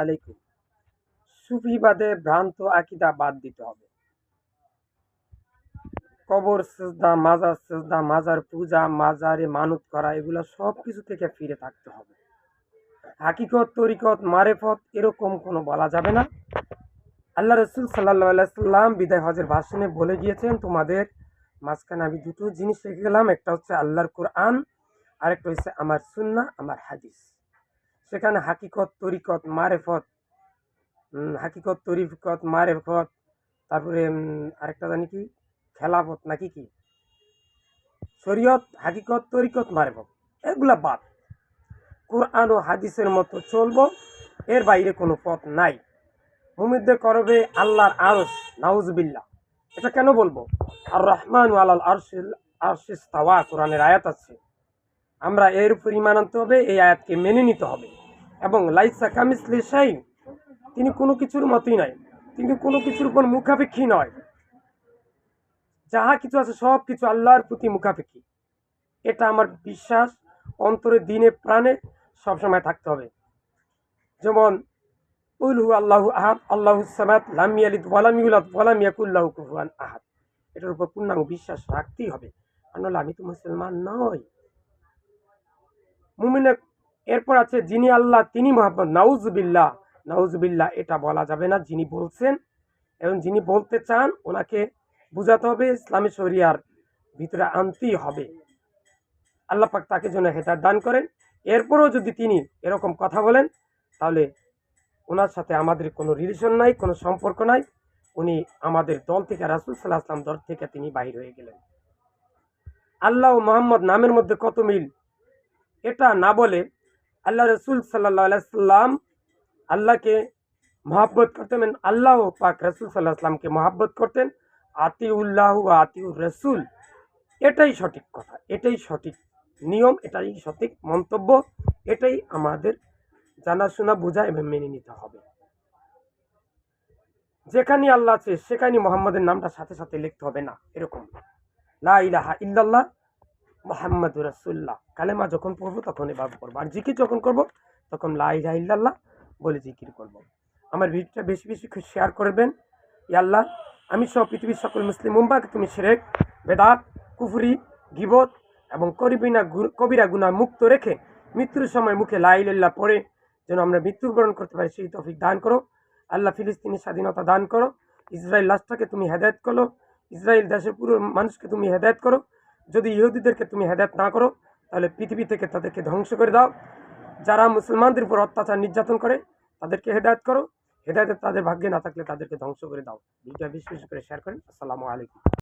আলাইকুম। সুফিবাদে ভ্রান্ত আকীদা বাদ দিতে হবে। কবর সিজদা, মাজার সিজদা, মাজার পূজা, মাজারে মানত করা এগুলা সবকিছু থেকে ফিরে থাকতে হবে। হাকিকত, তরিকত, মারেফত এরকম কোনো বলা যাবে না। আল্লাহ রাসূল সাল্লাল্লাহু আলাইহি সাল্লাম বিদায় হজের ভাষণে বলে গিয়েছেন, তোমাদের মাঝখানে আমি দুটো জিনিস রেখে গেলাম। একটা হচ্ছে আল্লাহর কোরআন, আরেকটা হচ্ছে আমার সুন্নাহ, আমার হাদিস। সেখানে হাকিকত, তরিকত, মারেফত, হাকিকত, তরিকত, মারেফত, তারপরে আরেকটা জানি কি খেলাফত নাকি কি, শরীয়ত, হাকিকত, তরিকত, মারেফত এগুলা বাদ। কোরআন ও হাদিসের মতো চলবো, এর বাইরে কোনো পথ নাই। মুমিনদের করবে আল্লাহর আরশ, নাউজুবিল্লাহ। এটা কেন বলবো? আর রহমান আলাল আরশিস তাওয়া, কোরআনের আয়াত আছে। আমরা এর উপর ঈমান আনতে হবে, এই আয়াতকে মেনে নিতে হবে। এবং লাইসা কামিসলি শাই, তিনি কোনো কিছুর মতই নয়, তিনি কোনো কিছুর উপর মুখাপেক্ষী নয়। যাহা কিছু আছে সব কিছু আল্লাহর প্রতি মুখাপেক্ষী। এটা আমার বিশ্বাস, অন্তরে দিনে প্রাণে সবসময় থাকতে হবে। যেমন কুল হু আল্লাহু আহাদ, আল্লাহুস সামাদ, লাম ইয়ালিদ ওয়ালাম ইউলাদ ওয়ালাম ইয়াকুল লাহু কুফুয়ান আহাদ। এটার উপর পূর্ণাঙ্গ বিশ্বাস রাখতেই হবে, আর নাহলে আমি তো মুসলমান নই। মুমিনের এরপর আছে যিনি আল্লাহ তিনি মুহাম্মদ, নাউজুবিল্লাহ। নাউজুবিল্লাহ এটা বলা যাবে না, যিনি বলছেন এবং যিনি বলতে চান ওনাকে বুঝাতে হবে, ইসলামী শরিয়ার ভিতরে আনতেই হবে। আল্লাহ পাক তাকে যেন হেদায়েত দান করেন। এরপরও যদি তিনি এরকম কথা বলেন, তাহলে ওনার সাথে আমাদের কোনো রিলেশন নাই, কোনো সম্পর্ক নাই। উনি আমাদের দল থেকে, রাসূল সাল্লাল্লাহু আলাইহি ওয়াসাল্লাম দল থেকে তিনি বাহির হয়ে গেলেন। আল্লাহ ও মুহাম্মদ নামের মধ্যে কত মিল, এটা না বলে আল্লাহ রাসূল সাল্লাল্লাহু আলাইহি ওয়াসাল্লাম আল্লাহকে মহব্বত করতেন, আল্লাহ পাক রাসূল সাল্লাল্লাহু আলাইহি ওয়াসাল্লামকে মহব্বত করতেন। আতিউল্লাহ ওয়া আতিউর রাসূল, এটাই সঠিক কথা, এটাই সঠিক নিয়ম, এটাই সঠিক মন্তব্য, এটাই আমাদের জানাশোনা, বোঝা এবং মেনে নিতে হবে। যেখানে আল্লাহ আছে সেখানে মোহাম্মদের নামটা সাথে সাথে লিখতে হবে না, এরকম লা ইলাহা ইল্লাল্লাহ মুহাম্মাদুর রাসূলুল্লাহ কালেমা যখন পড়বো তখন এভাবে পড়বো, আর জিকির যখন করবো তখন লা ইলাহা ইল্লাল্লাহ বলে জিকির করবো। আমার ভিডিওটা বেশি বেশি শেয়ার করবেন। ইয়া আল্লাহ, আমি সহ পৃথিবীর সকল মুসলিম উম্মাহকে তুমি শিরক, বেদাত, কুফরি, গীবত এবং কবিরা গুনাহ মুক্ত রেখে মৃত্যুর সময় মুখে লা ইলাহা ইল্লাল্লাহ পড়ে যেন আমরা মৃত্যুবরণ করতে পারি, সেই তৌফিক দান করো। আল্লাহ ফিলিস্তিনের স্বাধীনতা দান করো। ইসরায়েল রাষ্ট্রকে তুমি হেদায়েত করো। ইসরায়েল দেশের পুরো মানুষকে তুমি হেদায়েত করো। যদি ইহুদিদেরকে তুমি হেদায়েত না করো, তাহলে পৃথিবী থেকে তাদেরকে ধ্বংস করে দাও। যারা মুসলমানদের উপর অত্যাচার নির্যাতন করে তাদেরকে হেদায়েত করো। হেদায়েত তাদের ভাগ্যে না থাকলে তাদেরকে ধ্বংস করে দাও। ভিডিওটা বেশি বেশি করে শেয়ার করেন। আসসালামু আলাইকুম।